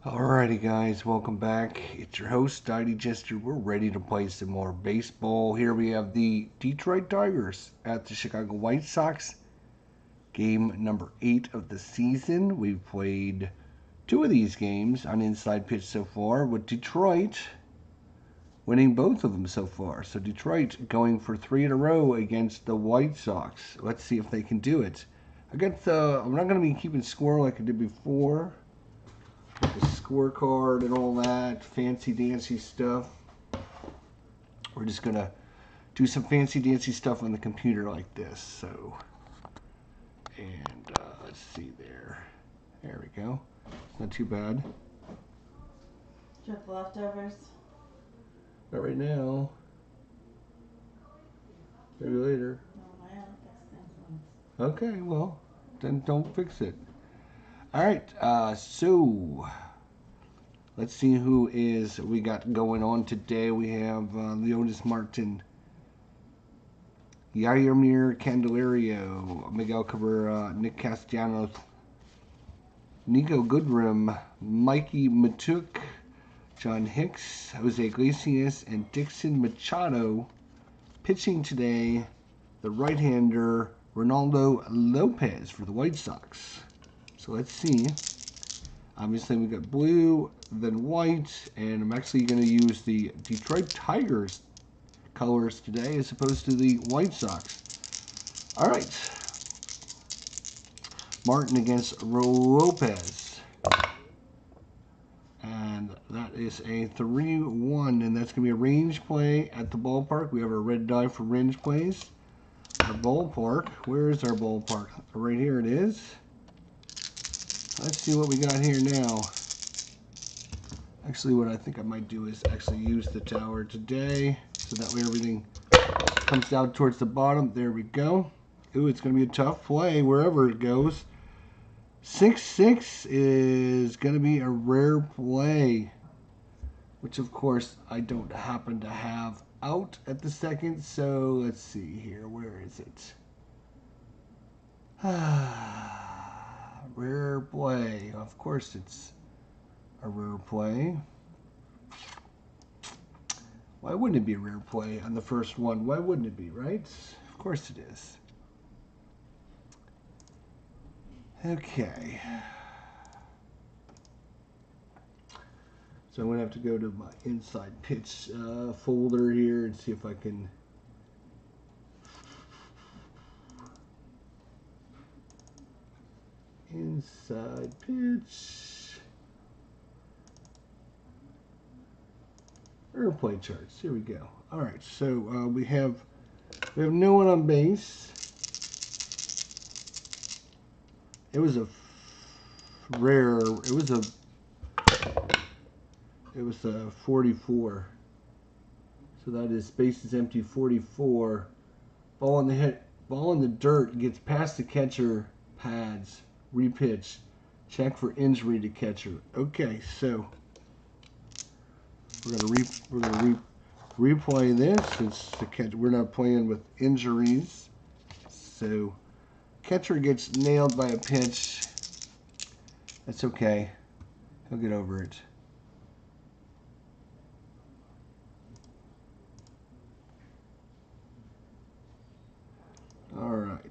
Alrighty guys, welcome back. It's your host, Diddy Jester. We're ready to play some more baseball. Here we have the Detroit Tigers at the Chicago White Sox. Game number 8 of the season. We've played 2 of these games on Inside Pitch so far, with Detroit winning both of them so far. So Detroit going for 3 in a row against the White Sox. Let's see if they can do it. I'm not going to be keeping score like I did before. The scorecard and all that fancy dancy stuff. We're just gonna do some fancy dancy stuff on the computer like this. So, and let's see there. There we go. It's not too bad. Do you have leftovers? Not right now. Maybe later. No, I don't fix things once. Okay, well, then don't fix it. Alright, so let's see who we got going on today. We have Leonys Martin, Yairmir Candelario, Miguel Cabrera, Nick Castellanos, Nico Goodrum, Mikey Matuk, John Hicks, Jose Iglesias, and Dixon Machado. Pitching today, the right-hander Ronaldo Lopez for the White Sox. So let's see. Obviously, we got blue, then white, and I'm actually going to use the Detroit Tigers colors today as opposed to the White Sox. All right. Martin against Lopez. And that is a 3-1, and that's going to be a range play at the ballpark. We have a red die for range plays. Our ballpark. Where is our ballpark? Right here it is. Let's see what we got here now. Actually, what I think I might do is actually use the tower today, so that way everything comes down towards the bottom. There we go. Ooh, it's going to be a tough play wherever it goes. 6-6 is going to be a rare play, which of course I don't happen to have out at the second. So let's see here. Where is it? Rare play. Of course it's a rare play. Why wouldn't it be a rare play on the first one? Why wouldn't it be, right? Of course it is. Okay. So I'm going to have to go to my inside pitch folder here and see if I can inside pitch airplane charts. Here we go. All right, so we have no one on base. It was a rare. It was a 44. So that is bases empty 44. Ball in the dirt, gets past the catcher pads. Repitch. Check for injury to catcher. Okay, so we're gonna replay this since we're not playing with injuries. So catcher gets nailed by a pitch. That's okay. He'll get over it. All right.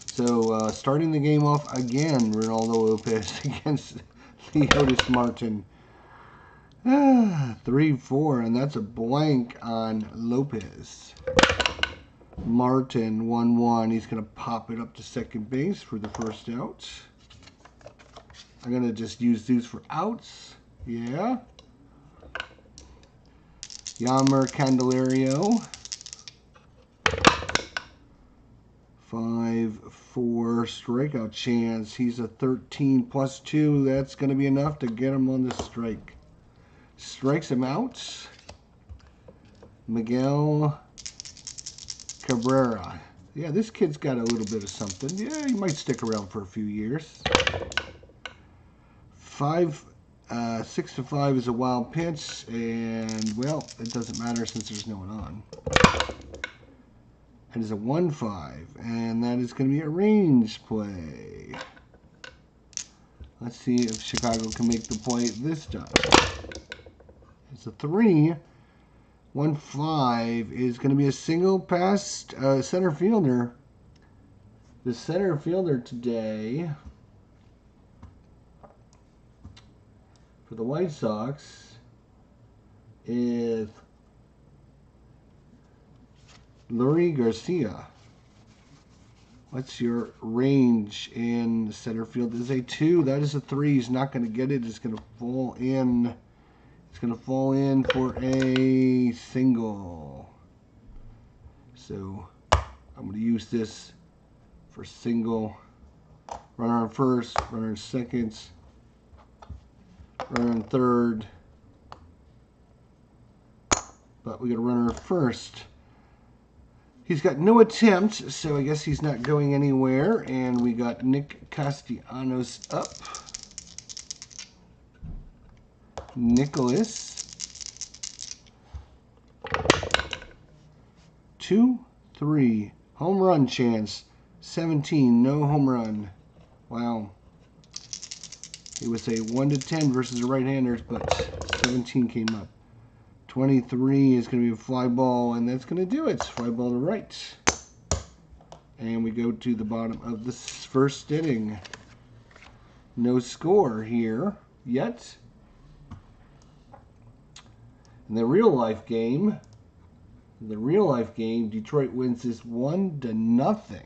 So starting the game off again, Ronaldo Lopez against Leonys Martin. 3-4, and that's a blank on Lopez. Martin 1-1. He's going to pop it up to second base for the first out. I'm going to just use these for outs. Yeah. Yairmir Candelario. 5-4 strikeout chance. He's a 13 plus 2. That's going to be enough to get him on the strike. Strikes him out. Miguel Cabrera. Yeah, this kid's got a little bit of something. Yeah, he might stick around for a few years. 6-5 is a wild pitch, and well, it doesn't matter since there's no one on. That is a 1-5, and that is going to be a range play. Let's see if Chicago can make the play this time. It's a 3. 1-5 is going to be a single past center fielder. The center fielder today for the White Sox is Leury Garcia. What's your range in center field? Is a 2. That is a 3. He's not going to get it. It's going to fall in. It's going to fall in for a single. So I'm going to use this for single. Runner on first, runner on second, runner on third. But we got a runner at first. He's got no attempt, so I guess he's not going anywhere. And we got Nick Castellanos up. Nicholas. 2-3. Home run chance. 17. No home run. Wow. It was a 1-10 versus the right-handers, but 17 came up. 23 is going to be a fly ball, and that's going to do it. Fly ball to right. And we go to the bottom of the first inning. No score here yet. In the real life game, Detroit wins this 1-0.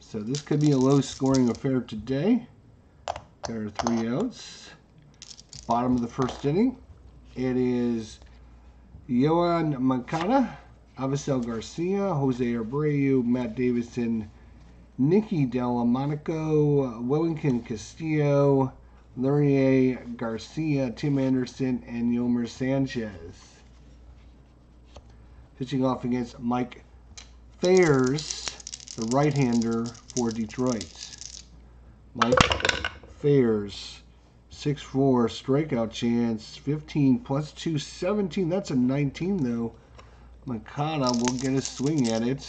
So this could be a low scoring affair today. There are 3 outs. Bottom of the first inning. It is Yoan Moncada, Avisail Garcia, Jose Abreu, Matt Davidson, Nicky Delmonico, Wellington Castillo, Leury Garcia, Tim Anderson, and Yolmer Sanchez. Pitching off against Mike Fairs, the right-hander for Detroit. Mike Fairs, 6'4", strikeout chance, 15 plus 2, 17. That's a 19, though. Moncada will get a swing at it.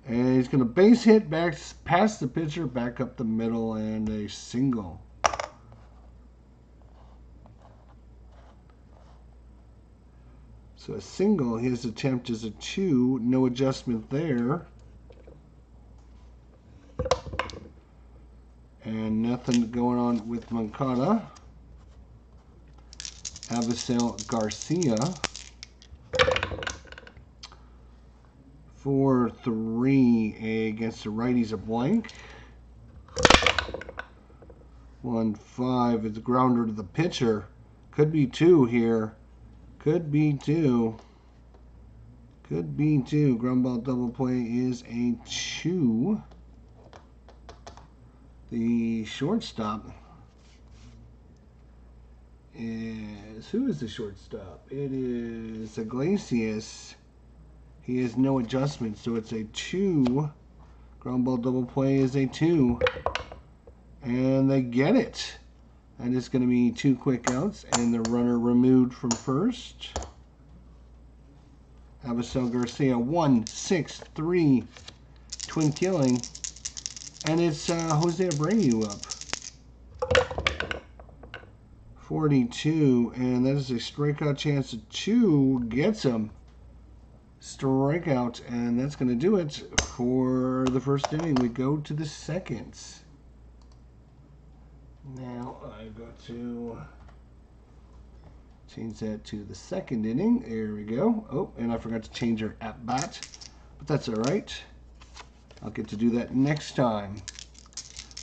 And he's going to base hit back past the pitcher, back up the middle, and a single. So a single, his attempt is a 2. No adjustment there. And nothing going on with Moncada. Avisail Garcia. 4-3 against the righties, a blank. 1-5 is a grounder to the pitcher. Could be 2 here. Could be 2. Could be 2. Ground ball double play is a 2. The shortstop is, who is the shortstop? It is Iglesias. He has no adjustment, so it's a 2. Ground ball double play is a 2. And they get it. And it's going to be 2 quick outs, and the runner removed from first. Avisail Garcia, 1-6-3, twin killing. And it's Jose Abreu up. 42, and that is a strikeout chance of 2. Gets him. Strikeout, and that's going to do it for the first inning. We go to the second. Now I go to change that to the second inning. There we go. Oh, and I forgot to change our at bat, but that's all right. I'll get to do that next time.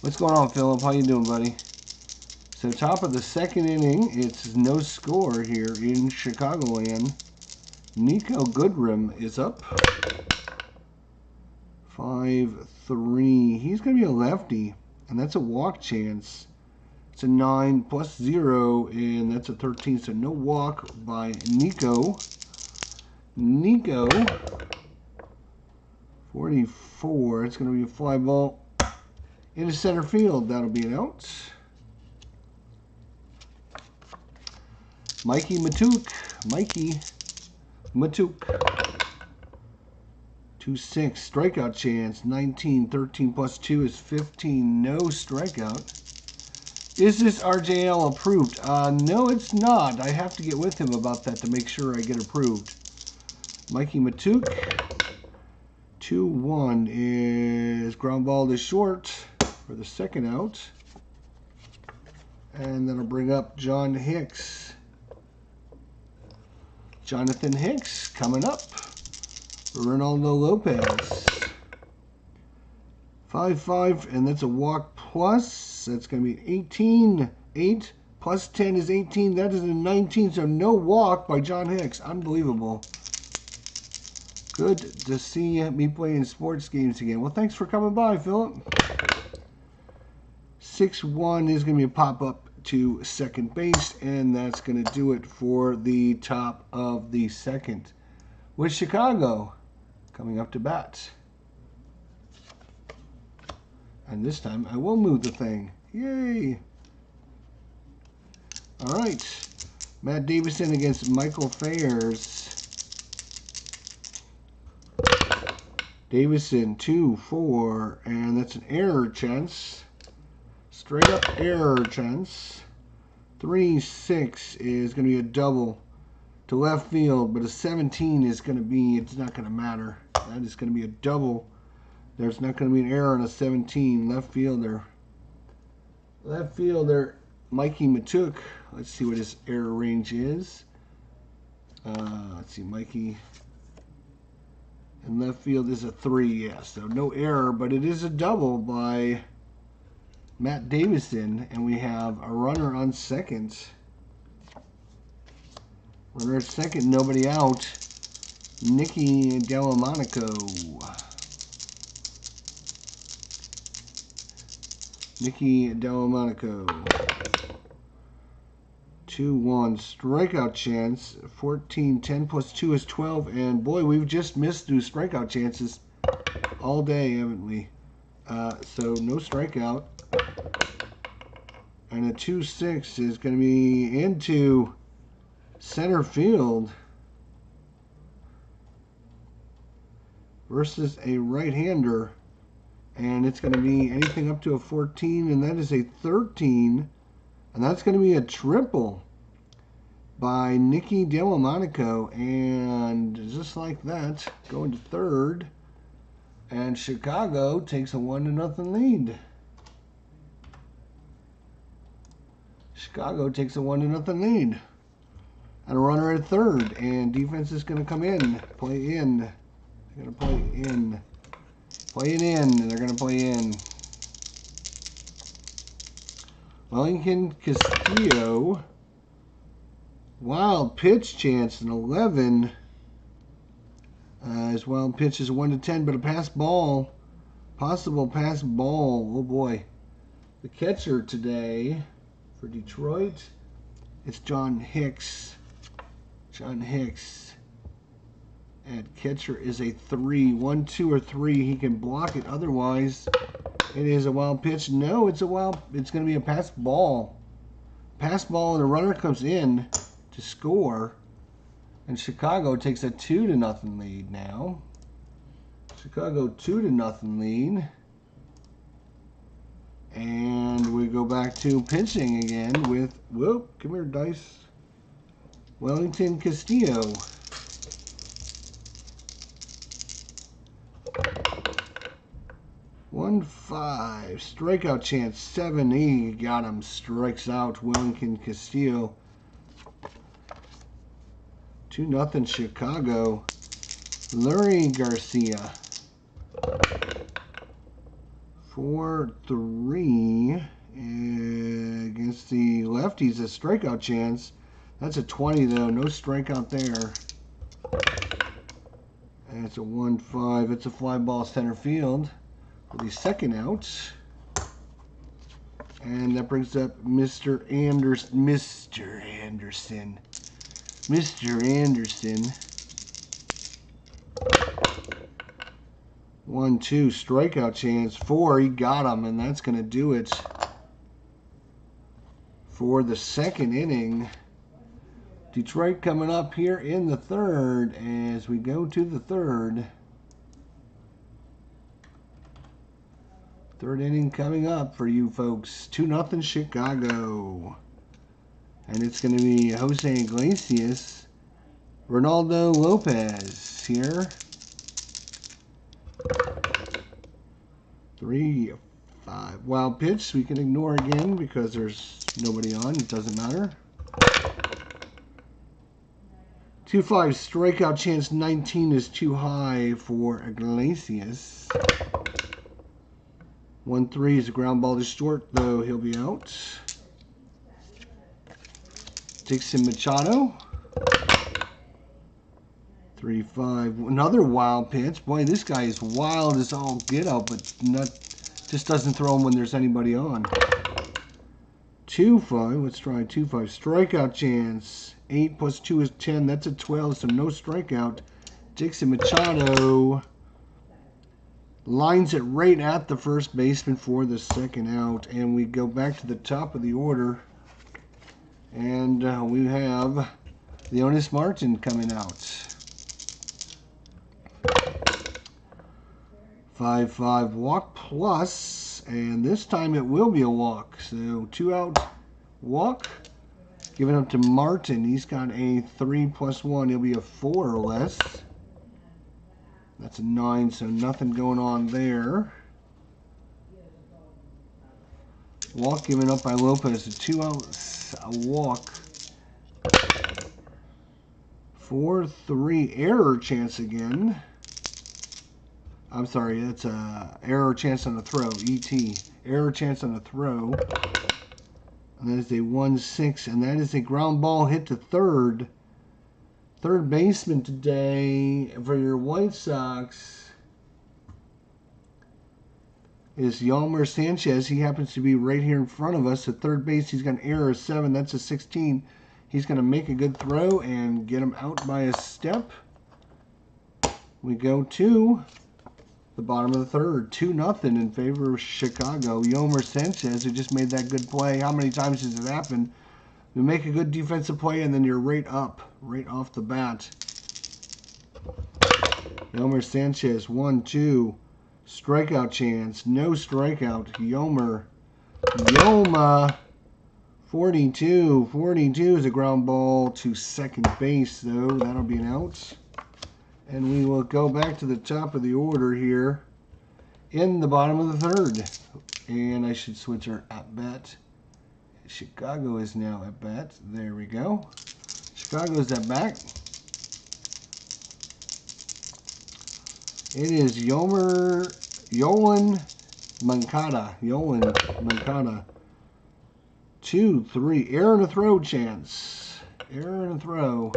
What's going on, Philip? How you doing, buddy? So top of the second inning, it's no score here in Chicagoland. Nico Goodrum is up. 5-3. He's going to be a lefty, and that's a walk chance. It's a 9 plus 0, and that's a 13, so no walk by Nico. Nico, 44. It's going to be a fly ball into center field. That'll be an out. Mikey Matuk. 2-6. Strikeout chance. 19. 13 plus 2 is 15. No strikeout. Is this RJL approved? No, it's not. I have to get with him about that to make sure I get approved. Mikey Matuk. 2-1 is ground ball to short for the second out. And then I'll bring up John Hicks. Jonathan Hicks coming up. Ronaldo Lopez. 5-5, and that's a walk plus. That's going to be 18. 8 plus 10 is 18. That is a 19, so no walk by John Hicks. Unbelievable. Good to see me playing sports games again. Well, thanks for coming by, Philip. 6-1 is going to be a pop-up to second base, and that's going to do it for the top of the second. With Chicago coming up to bat. And this time I will move the thing. Yay! All right. Matt Davison against Michael Fayers. Davison 2-4, and that's an error chance. Straight up error chance. 3-6 is going to be a double to left field, but a 17 is going to be, it's not going to matter. That is going to be a double. There's not going to be an error on a 17. Left fielder. Left fielder, Mikey Matuk. Let's see what his error range is. Let's see, Mikey. And left field is a 3, yes. So no error, but it is a double by Matt Davison. And we have a runner on second. Runner at second, nobody out. Nicky Delmonico. Nicky Delmonico. 2-1 strikeout chance. 14. 10 plus 2 is 12. And boy, we've just missed through strikeout chances all day, haven't we? So no strikeout. And a 2-6 is going to be into center field versus a right-hander. And it's going to be anything up to a 14, and that is a 13. And that's going to be a triple by Nicky Delmonico. And just like that, going to third. And Chicago takes a 1-0 lead. Chicago takes a 1-0 lead. And a runner at third. And defense is going to come in. Play in. They're going to play in. Play it in. And they're going to play in. Wellington Castillo. Wild pitch chance, an 11. His wild pitch is 1-10, but a pass ball. Possible pass ball. Oh boy. The catcher today for Detroit, it's John Hicks. John Hicks. And catcher is a 3. 1, 2, or 3. He can block it. Otherwise, it is a wild pitch. No, it's going to be a pass ball. Pass ball, and the runner comes in to score. And Chicago takes a 2-0 lead now. Chicago 2-0 lead. And we go back to pitching again with, whoop, come here, Dice. Wellington Castillo. One 5 strikeout chance 7. He got him. Strikes out Wellington Castillo. 2-0 Chicago. Lurie Garcia. 4-3 against the lefties. A strikeout chance. That's a 20 though. No strikeout there. And it's a 1-5. It's a fly ball center field. For the second out. And that brings up Mr. Anderson. 1-2 strikeout chance. 4. He got him, and that's going to do it for the second inning. Detroit coming up here in the third as we go to the third. Third inning coming up for you folks. 2-0 Chicago. And it's going to be Jose Iglesias, Ronaldo Lopez here. 3-5. Wild pitch we can ignore again because there's nobody on. It doesn't matter. 2-5 strikeout chance. 19 is too high for Iglesias. 1-3 is a ground ball to short, though he'll be out. Dixon Machado. 3-5. Another wild pitch. Boy, this guy is wild as all get out, but just doesn't throw him when there's anybody on. 2-5. Let's try 2-5. Strikeout chance. 8 plus 2 is 10. That's a 12, so no strikeout. Dixon Machado lines it right at the first baseman for the second out. And we go back to the top of the order. And we have Leonys Martin coming out. 5-5 walk plus. And this time it will be a walk. So 2 out walk. Giving up to Martin. He's got a 3 plus 1. He'll be a 4 or less. That's a 9, so nothing going on there. Walk given up by Lopez. A 2 outs, a walk. 4-3 error chance again. I'm sorry, that's a error chance on the throw. ET. Error chance on the throw. And that is a 1-6, and that is a ground ball hit to third. Third baseman today for your White Sox is Yolmer Sanchez. He happens to be right here in front of us. At third base, he's got an error of 7. That's a 16. He's going to make a good throw and get him out by a step. We go to the bottom of the third. 2-0 in favor of Chicago. Yolmer Sanchez, who just made that good play. How many times does it happen? You make a good defensive play, and then you're right up, right off the bat. Yolmer Sanchez, 1-2. Strikeout chance. No strikeout. Yoma. 42. 42 is a ground ball to second base, though. That'll be an out. And we will go back to the top of the order here in the bottom of the third. And I should switch our at bat. Chicago is now at bat. There we go. Chicago's at bat. It is Yolan Moncada. 2-3. Error and a throw chance. Error and a throw.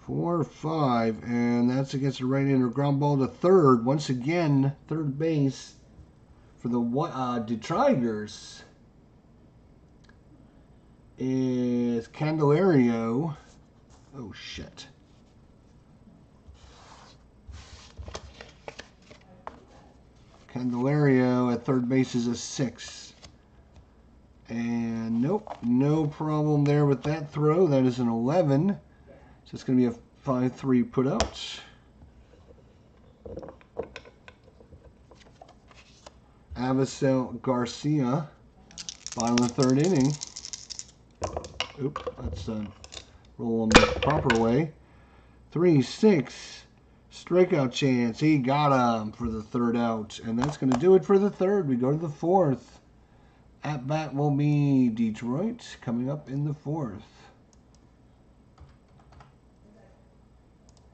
4-5. And that's against the right-hander. Ground ball to third. Once again, third base for the Tigers is Candelario. Oh, shit. Candelario at third base is a 6. And nope, no problem there with that throw. That is an 11. So it's going to be a 5-3 put out. Avisel Garcia, bottom of the third inning. Oop, let's roll them the proper way. 3-6. Strikeout chance. He got him for the third out. And that's going to do it for the third. We go to the fourth. At bat will be Detroit coming up in the fourth.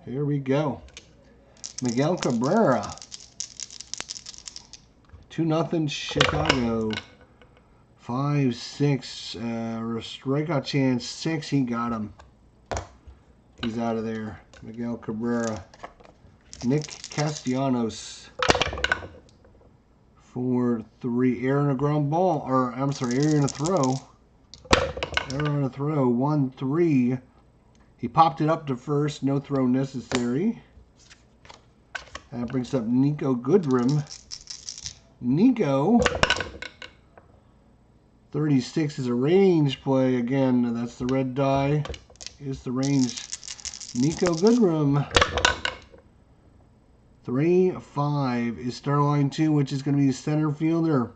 Here we go. Miguel Cabrera. 2-0 Chicago. 5-6. Strikeout chance 6. He got him. He's out of there. Miguel Cabrera. Nick Castellanos. 4-3. Error and a ground ball. Or, I'm sorry, error and a throw. Error and a throw. 1-3. He popped it up to first. No throw necessary. That brings up Nico Goodrum. Nico. 36 is a range play. Again, that's the red die. Is the range. Nico Goodrum. 3-5 is start line 2, which is going to be center fielder.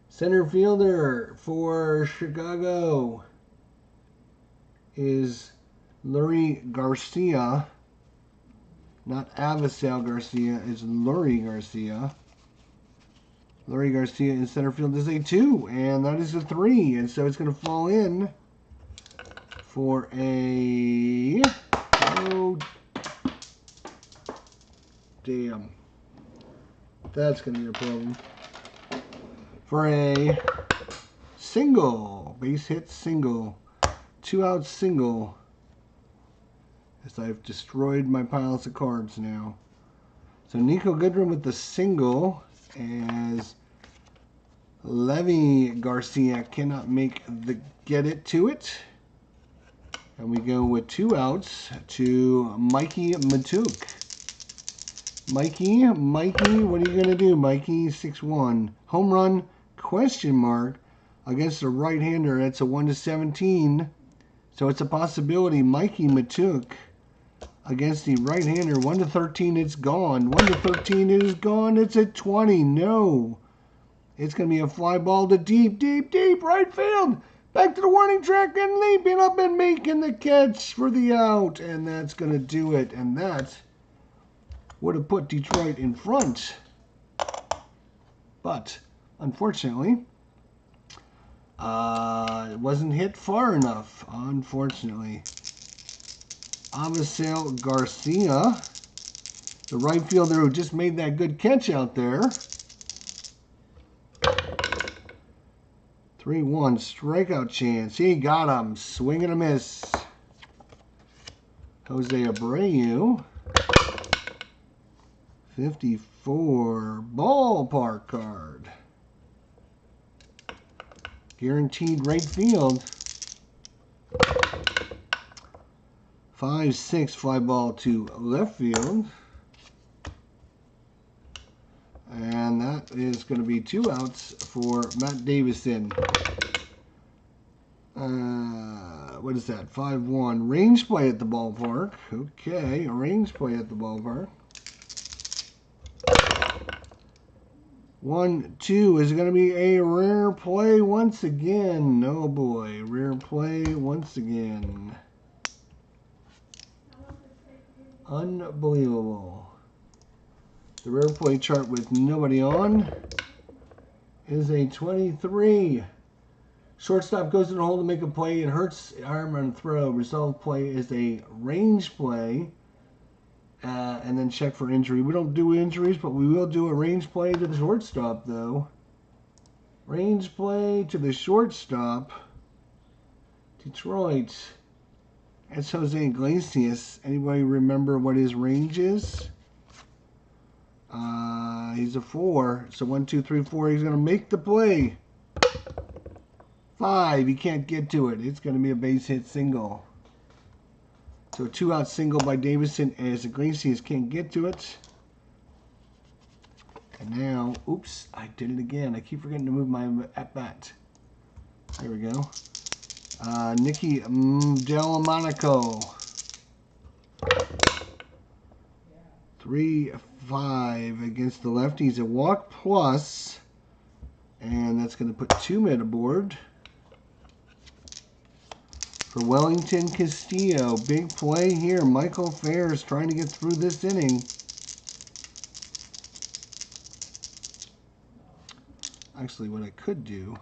Center fielder for Chicago is Lurie Garcia. Not Avisail Garcia, it's Lurie Garcia. Lurie Garcia in center field is a 2, and that is a 3. And so it's going to fall in for a... Oh, damn. That's going to be a problem. For a single. Base hit single. 2-out single. As I've destroyed my piles of cards now. So Nico Goodrum with the single, as Levy Garcia cannot make the get it to it. And we go with 2 outs to Mikey Matuk. Mikey, what are you going to do? Mikey, 6-1. Home run, question mark, against a right-hander. That's a 1-17. So it's a possibility. Mikey Matuk against the right-hander. 1-13, it's gone. 1-13, it is gone. It's at 20. No. It's going to be a fly ball to deep right field. Back to the warning track and leaping up and making the catch for the out. And that's going to do it. And that would have put Detroit in front. But, unfortunately, it wasn't hit far enough. Unfortunately. Avisail Garcia, the right fielder who just made that good catch out there. 3-1 strikeout chance. He got him. Swing and a miss. Jose Abreu. 54 ballpark card. Guaranteed right field. 5-6 fly ball to left field. And that is going to be 2 outs for Matt Davison. What is that? 5-1. Range play at the ballpark. Okay, range play at the ballpark. 1-2 is going to be a rare play once again. Oh boy, rare play once again. Unbelievable. The rare play chart with nobody on is a 23. Shortstop goes in the hole to make a play and hurts arm on throw. Resolve play is a range play. And then check for injury. We don't do injuries, but we will do a range play to the shortstop, though. Range play to the shortstop. Detroit. That's Jose Iglesias. Anybody remember what his range is? He's a 4. So 1, 2, 3, 4. He's going to make the play. 5. He can't get to it. It's going to be a base hit single. So a 2-out single by Davison as Iglesias can't get to it. And now, oops, I did it again. I keep forgetting to move my at-bat. There we go. Nicky Delmonico. 3-5 against the lefties. A walk plus. And that's going to put 2 men aboard. For Wellington Castillo, big play here. Michael Fairs trying to get through this inning. Actually, what I could do...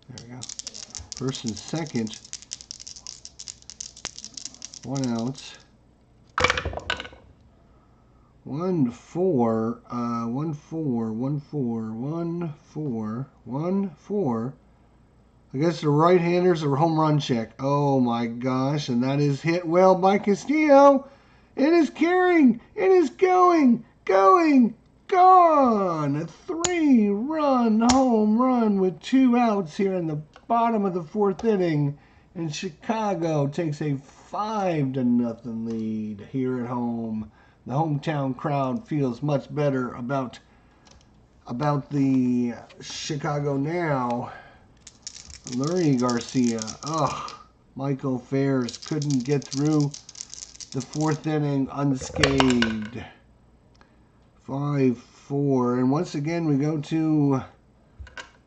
There we go. First and second. 1 out. 1-4. 1-4. I guess the right-handers are home run check. Oh my gosh, and that is hit well by Castillo. It is carrying. It is going. Gone. A 3-run home run with 2 outs here in the bottom of the 4th inning. And Chicago takes a 5-0 lead here at home. The hometown crowd feels much better about the Chicago now. Lurie Garcia. Ugh. Michael Fairs couldn't get through the fourth inning unscathed. 5-4. And once again, we go to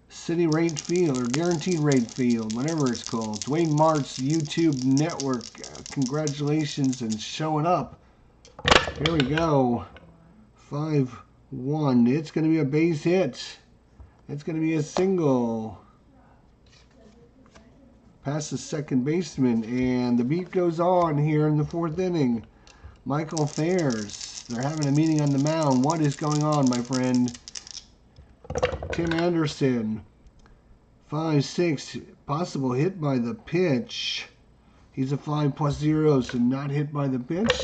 City Rate Field, or Guaranteed Rate Field, whatever it's called. Dwayne Mart's YouTube network. Congratulations and showing up. Here we go. 5-1. It's going to be a base hit. It's going to be a single. Past the second baseman. And the beat goes on here in the fourth inning. Michael Fairs. They're having a meeting on the mound. What is going on, my friend? Tim Anderson. 5-6. Possible hit by the pitch. He's a 5+0, so not hit by the pitch.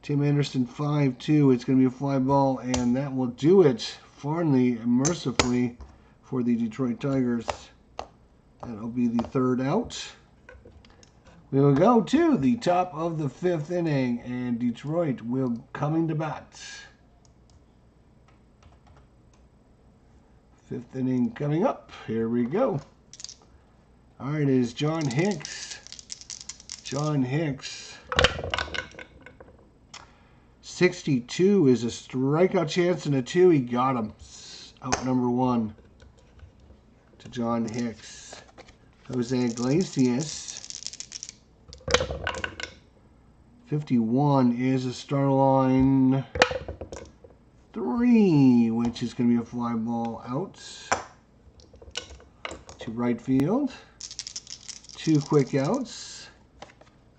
Tim Anderson 5-2. It's going to be a fly ball, and that will do it, finally and mercifully, for the Detroit Tigers. That'll be the third out. We will go to the top of the fifth inning, and Detroit will coming to bat. Fifth inning coming up. Here we go. All right, it is John Hicks. John Hicks. 62 is a strikeout chance and a 2. He got him. Out number 1 to John Hicks. Jose Iglesias. 51 is a star line 3, which is going to be a fly ball out to right field. 2 quick outs.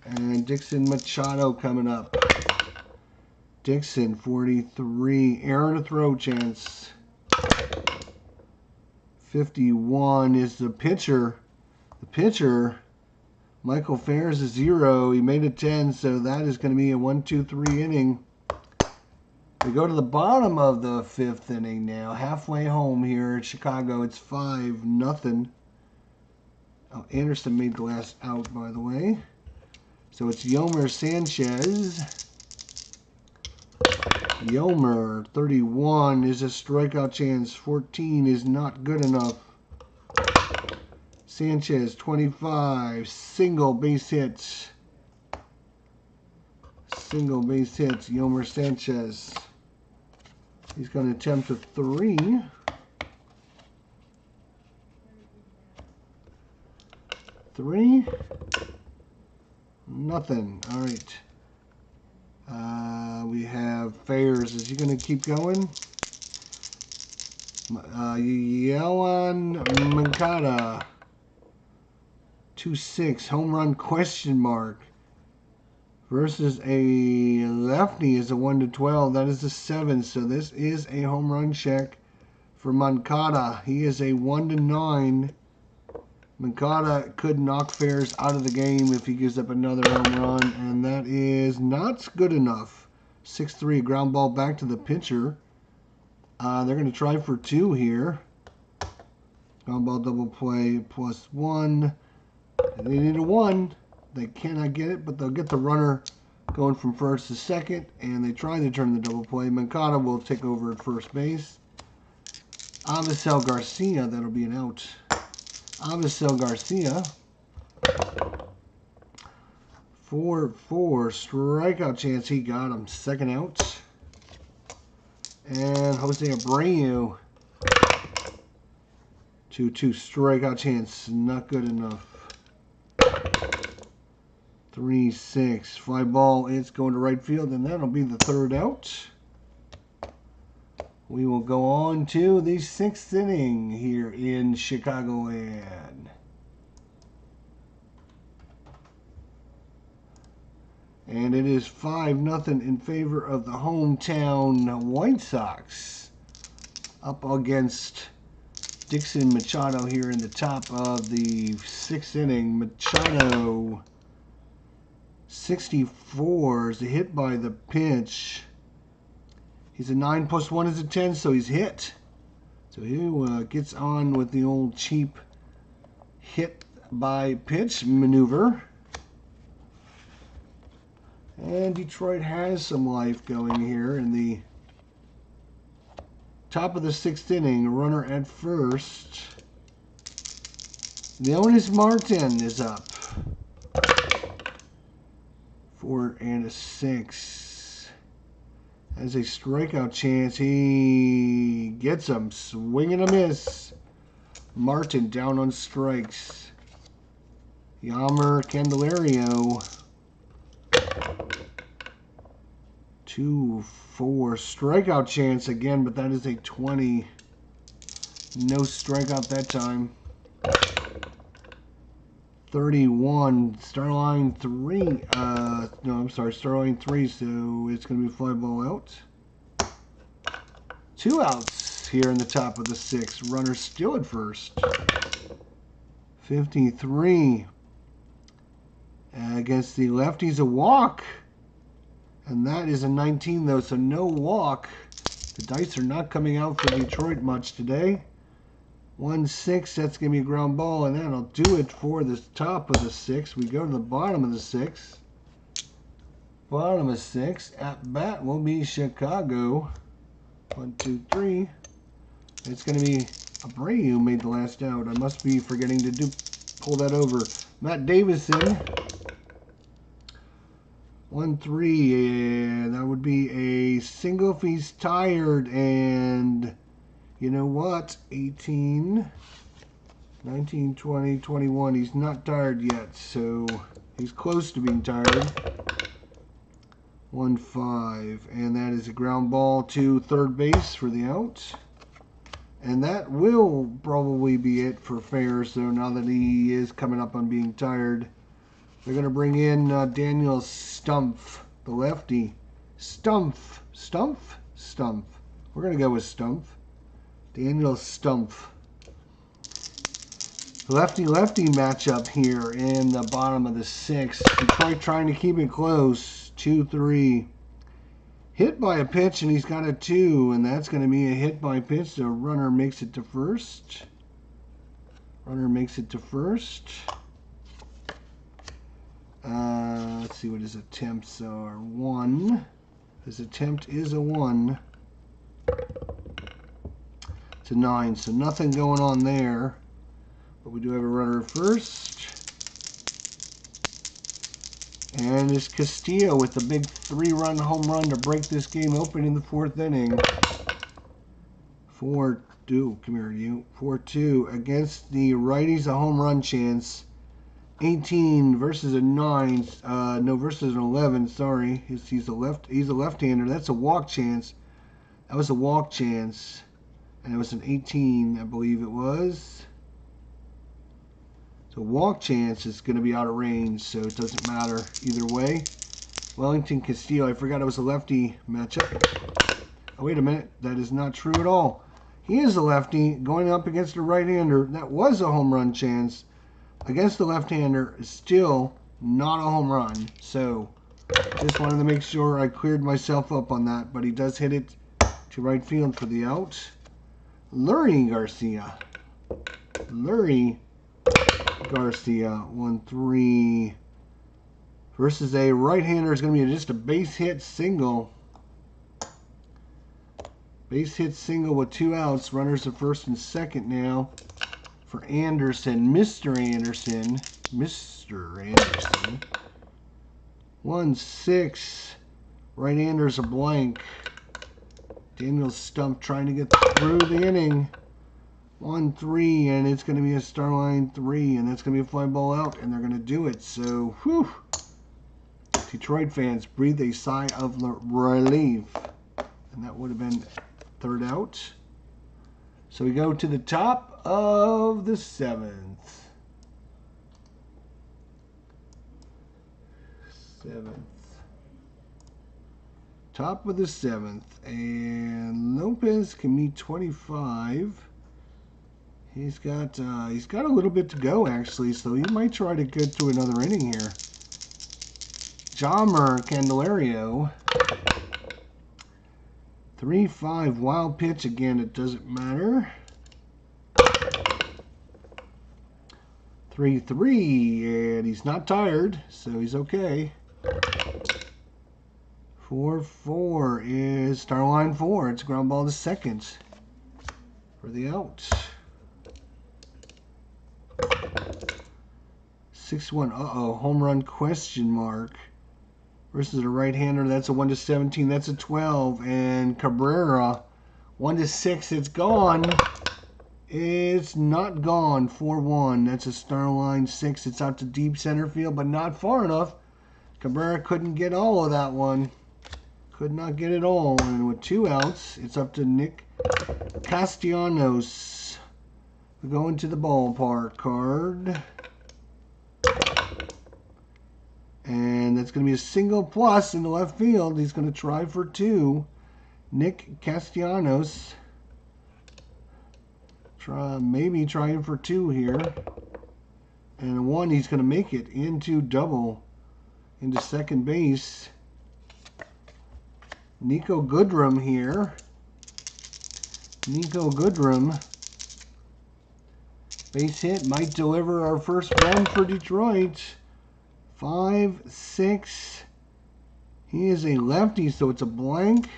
And Dixon Machado coming up. Dixon, 43. Error to throw chance. 51 is the pitcher. The pitcher, Michael Fairs, is 0. He made it 10, so that is going to be a 1-2-3 inning. We go to the bottom of the fifth inning now. Halfway home here at Chicago. It's 5-0. Oh, Anderson made the last out, by the way. So it's Yomer Sanchez. Yomer, 31 is a strikeout chance. 14 is not good enough. Sanchez, 25. Single base hits. Single base hits. Yomer Sanchez. He's going to attempt a 3. Nothing. All right. We have Fairs. Is he going to keep going? Yoan Moncada. 2-6. Home run question mark. Versus a lefty is a 1-12. That is a 7. So this is a home run check for Moncada. He is a 1-9. Moncada could knock Fairs out of the game if he gives up another home run, and that is not good enough. 6-3, ground ball back to the pitcher. They're going to try for 2 here. Ground ball double play +1. They need a 1. They cannot get it, but they'll get the runner going from first to second, and they try to turn the double play. Moncada will take over at first base. Avisail Garcia, that'll be an out. Avisail Garcia. 4-4, strikeout chance. He got him. Second out. And Jose Abreu. 2-2, strikeout chance. Not good enough. 3-6, fly ball. It's going to right field, and that'll be the third out. We will go on to the 6th inning here in Chicagoland. And it is 5-0 in favor of the hometown White Sox. Up against Dixon Machado here in the top of the 6th inning. Machado, 64 is a hit by the pitch. He's a 9 + 1 is a 10, so he's hit. So he gets on with the old cheap hit by pitch maneuver. And Detroit has some life going here in the top of the 6th inning. A runner at first. Leonis Martin is up. 4 and a 6. Has a strikeout chance. He gets him. Swing and a miss. Martin down on strikes. Yammer Candelario. 2, 4. Strikeout chance again, but that is a 20. No strikeout that time. 31. Starline 3. No, I'm sorry. Starline 3, so it's going to be a fly ball out. 2 outs here in the top of the 6th. Runner still at first. 53. Against the lefties, a walk. And that is a 19, though, so no walk. The dice are not coming out for Detroit much today. 1-6, that's going to be a ground ball, and that'll do it for the top of the 6th. We go to the bottom of the 6th. Bottom of 6th. At bat will be Chicago. 1, 2, 3. It's going to be Abreu made the last out. I must be forgetting to pull that over. Matt Davison. 1, 3, and that would be a single if he's tired, and you know what? 18, 19, 20, 21. He's not tired yet, so he's close to being tired. 1, 5, and that is a ground ball to third base for the out. And that will probably be it for Fair, so now that he is coming up on being tired. They're going to bring in Daniel Stumpf, the lefty. Stumpf. We're going to go with Stumpf. Daniel Stumpf. Lefty-lefty matchup here in the bottom of the 6th. Detroit trying to keep it close. 2, 3. Hit by a pitch, and he's got a 2, and that's going to be a hit by pitch. So runner makes it to first. Let's see what his attempts are. 1. His attempt is a 1. It's a 9, so nothing going on there. But we do have a runner at first. And it's Castillo with the big 3-run home run to break this game open in the 4th inning. 4-2. Come here, you. 4-2 against the righties, a home run chance. 18 versus a 9, no, versus an 11, sorry. He's a left-hander. That's a walk chance. That was a walk chance. And it was an 18, I believe it was. So walk chance is going to be out of range, so it doesn't matter either way. Wellington Castillo, I forgot it was a lefty matchup. Oh, wait a minute. That is not true at all. He is a lefty going up against a right-hander. That was a home run chance. Against the left-hander is still not a home run. So just wanted to make sure I cleared myself up on that. But he does hit it to right field for the out. Lurie Garcia. 1-3. Versus a right-hander is going to be just a base hit single. Base hit single with 2 outs. Runners at first and second now. For Anderson, Mr. Anderson. 1-6. Right-handers a blank. Daniel Stumpf trying to get through the inning. 1-3, and it's going to be a Starline 3, and that's going to be a fly ball out, and they're going to do it. So, whew. Detroit fans breathe a sigh of relief. And that would have been third out. So we go to the top of the 7th. Top of the 7th. And Lopez can meet 25. He's got a little bit to go, actually, so he might try to get through another inning here. Jommer Candelario. 3-5 wild pitch again. It doesn't matter. 3-3, and he's not tired, so he's okay. 4-4 is Starline 4. It's a ground ball to second for the out. 6-1. Uh-oh. Home run question mark. versus a right-hander. That's a 1-17. That's a 12. And Cabrera, 1-6. It's gone. It's not gone. 4-1. That's a star line 6. It's out to deep center field, but not far enough. Cabrera couldn't get all of that one. Could not get it all. And with 2 outs, it's up to Nick Castellanos. We're going to the ballpark card. And that's going to be a single plus in the left field. He's going to try for 2. Nick Castellanos. Maybe trying for 2 here. And a 1, he's going to make it into double. Into second base. Niko Goodrum here. Niko Goodrum. Base hit might deliver our first run for Detroit. 5-6. He is a lefty, so it's a blank.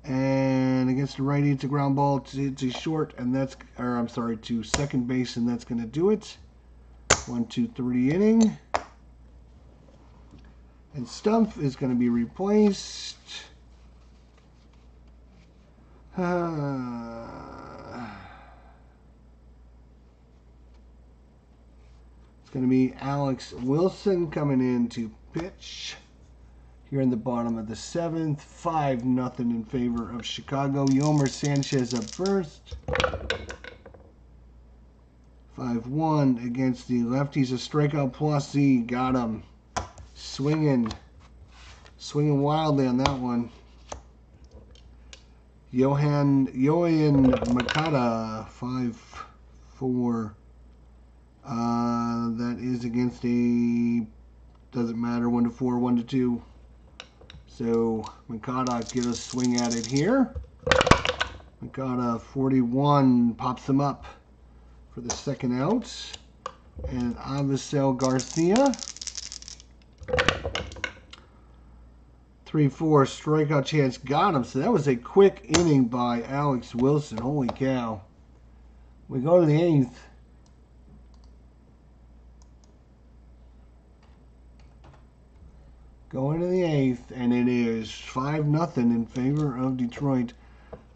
And against the righty, it's a ground ball to short, and that's, or I'm sorry, to second base, and that's going to do it. 1, 2, 3 inning. And Stumpf is going to be replaced. It's going to be Alex Wilson coming in to pitch here in the bottom of the 7th. 5-0 in favor of Chicago. Yomer Sanchez up first. 5-1 against the lefties. A strikeout plus Z. Got him. Swinging wildly on that one. Yohan Makata, 5-4. That is against a, doesn't matter, 1-4, 1-2. So Makata get a swing at it here. Makata 41 pops him up for the second out. And Avisail Garcia. 3-4 strikeout chance, got him. So that was a quick inning by Alex Wilson. Holy cow. We go to the 8th. Going to the 8th, and it is 5-0 in favor of Detroit.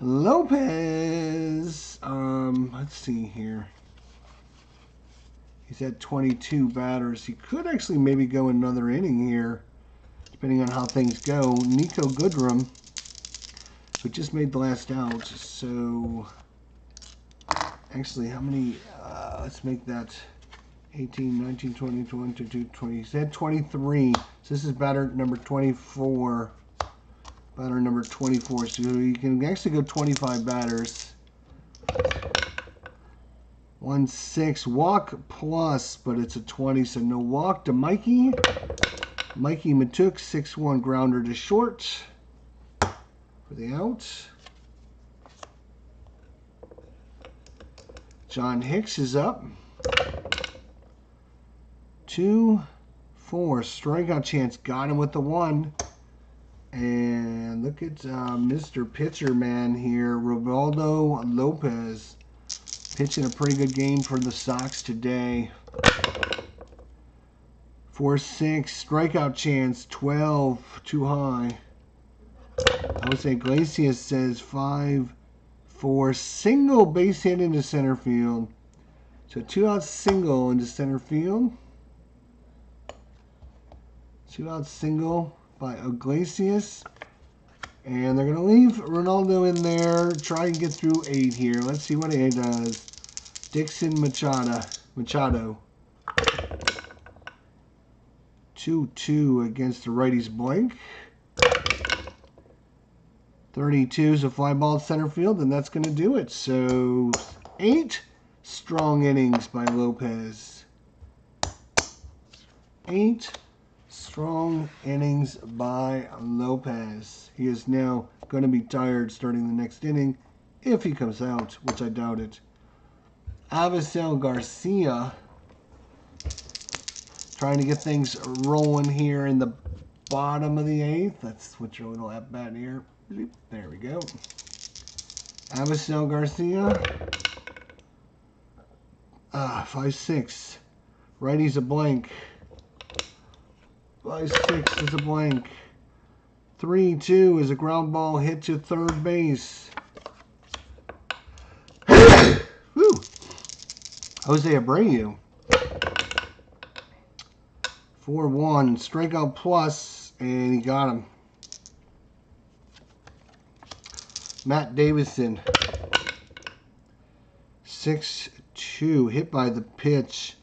Lopez, let's see here. He's at 22 batters. He could actually maybe go another inning here, depending on how things go. Niko Goodrum, who just made the last out. So, actually, how many? Let's make that 18, 19, 20, 22, 20. He's at 23. So this is batter number 24. Batter number 24. So you can actually go 25 batters. 1-6 walk plus, but it's a 20, so no walk to Mikey. Mikey Matuk, 6-1 grounder to short for the out. John Hicks is up. 2-4 strikeout chance, got him with the 1. And look at Mr. Pitcher Man here, Rovaldo Lopez, pitching a pretty good game for the Sox today. 4-6 strikeout chance, 12 too high. Jose Iglesias says 5-4 single base hit into center field. So 2-out single into center field. 2-out single by Iglesias. And they're going to leave Ronaldo in there. Try and get through 8 here. Let's see what he does. Dixon Machado. 2-2 against the righty's blank. 32 is a fly ball at center field, and that's going to do it. So 8 strong innings by Lopez. 8 strong innings by Lopez. He is now going to be tired starting the next inning if he comes out, which I doubt it. Avisail Garcia trying to get things rolling here in the bottom of the 8th. Let's switch a little at bat here. There we go. Avisail Garcia. 5-6. Righty's a blank. 5-6 is a blank. 3-2 is a ground ball hit to third base. Woo! Jose Abreu. 4-1. Strikeout plus, and he got him. Matt Davidson. 6-2. Hit by the pitch.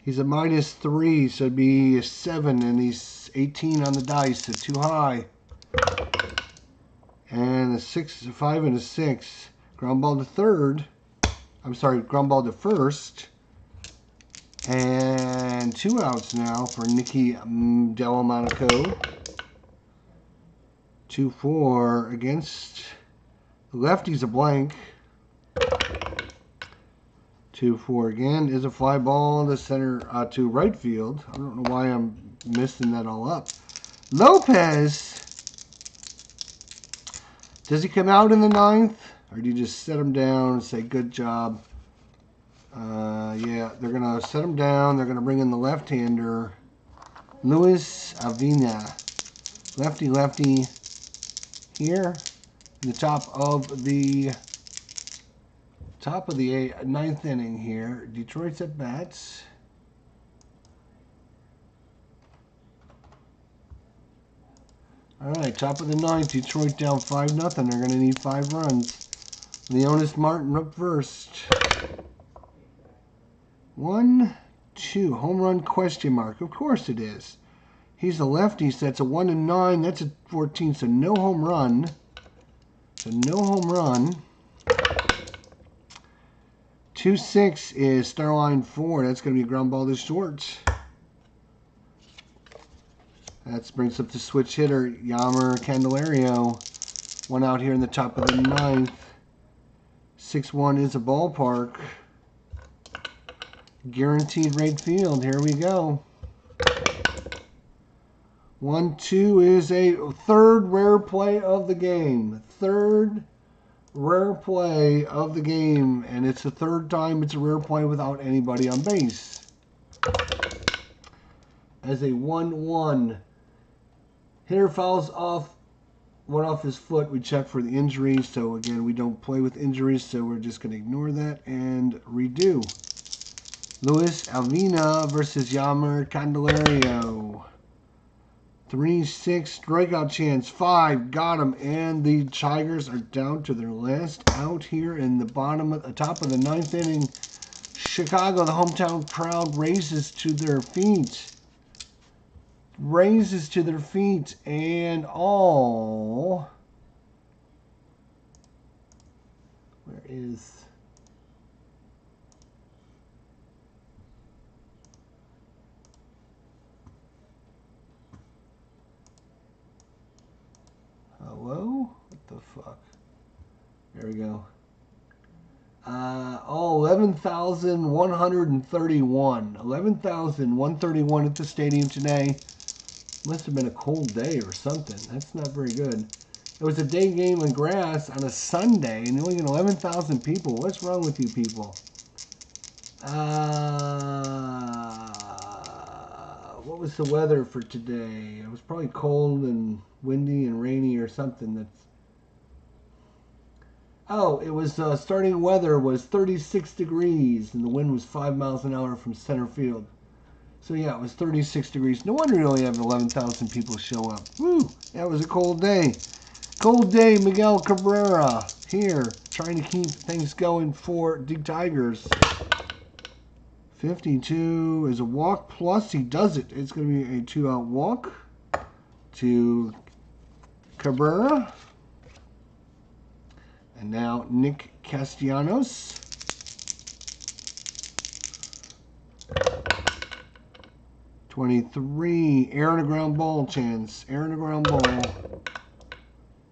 He's a -3, so it'd be a 7, and he's 18 on the dice, so too high. And a 5 and a 6. Ground ball to third. I'm sorry, ground ball to first. And 2 outs now for Nicky Delmonico. 2-4 against lefty's a blank. 2-4 again is a fly ball to center to right field. I don't know why I'm messing that all up. Lopez. Does he come out in the 9th? Or do you just set him down and say, good job? Yeah, they're going to set him down. They're going to bring in the left-hander, Luis Avina. Lefty here in the top of the 9th inning here. Detroit's at bats. All right, top of the 9th. Detroit down 5-0. They're going to need 5 runs. Leonis Martin up first. 1-2. Home run question mark. Of course it is. He's a lefty, so that's a 1-9. That's a 14, so no home run. So no home run. 2-6 is Starline 4. That's going to be a ground ball to short. That brings up the switch hitter, Yammer Candelario. 1 out here in the top of the 9th. 6-1 is a ballpark. Guaranteed right field. Here we go. 1-2 is a third rare play of the game. Third rare play of the game. And it's the third time it's a rare play without anybody on base. As a 1-1. Hitter fouls off, went off his foot. We check for the injuries. So again, we don't play with injuries, so we're just going to ignore that and redo. Luis Avina versus Yammer Candelario. 3-6 strikeout chance. 5 got him, and the Tigers are down to their last out here in the top of the 9th inning. Chicago, the hometown crowd, raises to their feet. Raises to their feet, and all. Where is? Hello? What the fuck? There we go. 11,131. 11,131 at the stadium today. Must have been a cold day or something. That's not very good. It was a day game in grass on a Sunday, and only 11,000 people. What's wrong with you people? What was the weather for today? It was probably cold and windy and rainy or something. It was starting weather was 36 degrees, and the wind was 5 miles an hour from center field. So yeah, it was 36 degrees. No wonder you only have 11,000 people show up. Woo! That was a cold day. Cold day, Miguel Cabrera here, trying to keep things going for the Tigers. 52 is a walk, plus he does it. It's going to be a 2-out walk to Cabrera. And now Nick Castellanos. '23, air and a ground ball chance. Air and a ground ball.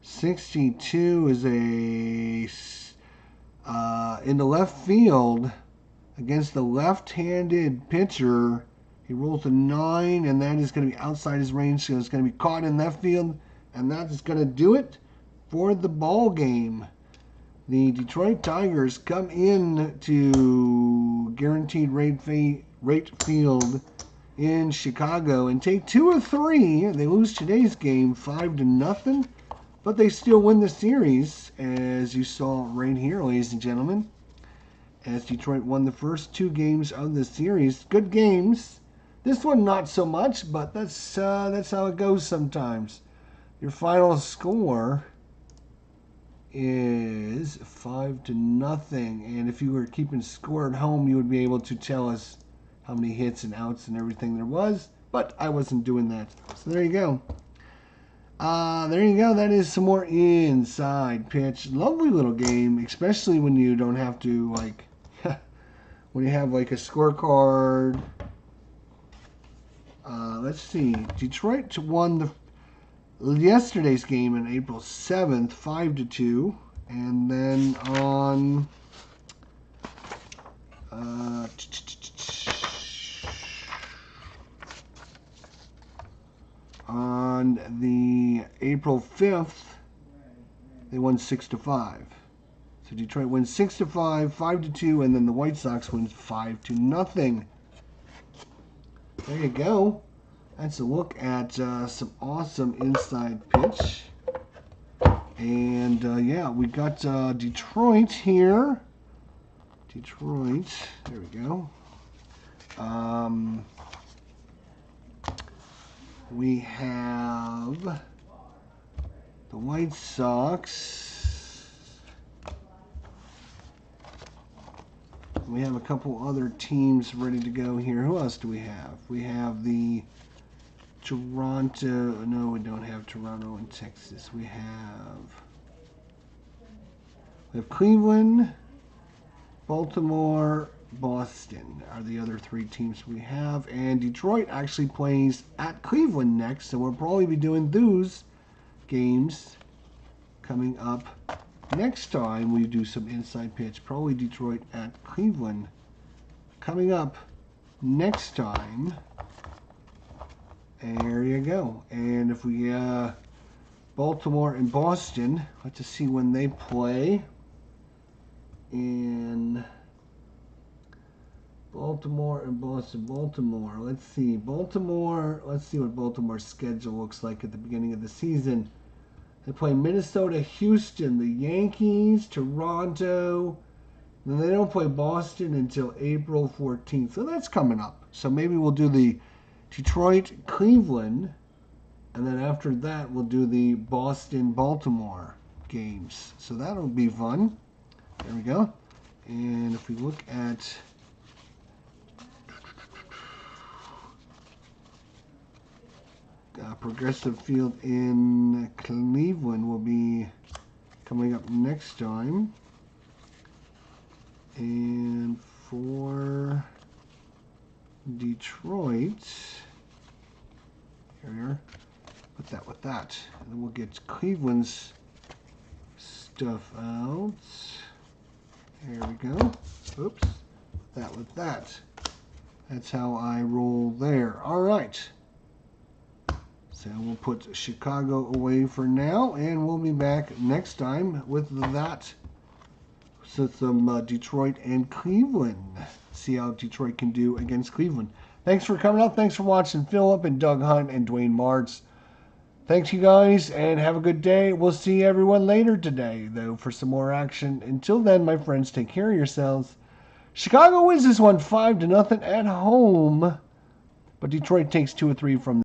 62 is a in the left field against the left-handed pitcher. He rolls a 9, and that is going to be outside his range, so it's going to be caught in left field, and that is going to do it for the ball game. The Detroit Tigers come in to guaranteed right Wright Field in Chicago and take 2 of 3. They lose today's game 5-0, but they still win the series, as you saw right here, ladies and gentlemen, as Detroit won the first 2 games of the series. Good games. This one not so much, but that's how it goes sometimes. Your final score is 5-0, and if you were keeping score at home, you would be able to tell us how many hits and outs and everything there was, but I wasn't doing that. So there you go. There you go. That is some more inside pitch. Lovely little game, especially when you don't have to, like, when you have like a scorecard. Let's see. Detroit won yesterday's game on April 7th, 5-2, and then on the April 5th, they won 6-5. So Detroit wins 6-5, 5-2, and then the White Sox wins 5-0. There you go. That's a look at some awesome inside pitch. And yeah, we got Detroit here. Detroit, there we go. We have the White Sox. We have a couple other teams ready to go here. Who else do we have? We have the Toronto. No, we don't have Toronto and Texas. We have Cleveland, Baltimore, Boston are the other 3 teams we have. And Detroit actually plays at Cleveland next, so we'll probably be doing those games coming up next time we do some inside pitch. Probably Detroit at Cleveland coming up next time. And there you go. And if we Baltimore and Boston, let's see when they play. In Baltimore and Boston. Baltimore, let's see. Let's see what Baltimore's schedule looks like at the beginning of the season. They play Minnesota, Houston, the Yankees, Toronto. Then they don't play Boston until April 14th. So that's coming up. So maybe we'll do the Detroit, Cleveland, and then after that we'll do the Boston, Baltimore games. So that'll be fun. There we go. And if we look at Progressive Field in Cleveland, will be coming up next time. And for Detroit, here we are. Put that with that. And then we'll get Cleveland's stuff out. There we go. Oops. That with that. That's how I roll there. All right. So we'll put Chicago away for now, and we'll be back next time with that. So some Detroit and Cleveland. See how Detroit can do against Cleveland. Thanks for coming up. Thanks for watching. Philip and Doug Hunt and Dwayne Martz. Thanks, you guys, and have a good day. We'll see everyone later today, though, for some more action. Until then, my friends, take care of yourselves. Chicago wins this one 5-0 at home, but Detroit takes 2 or 3 from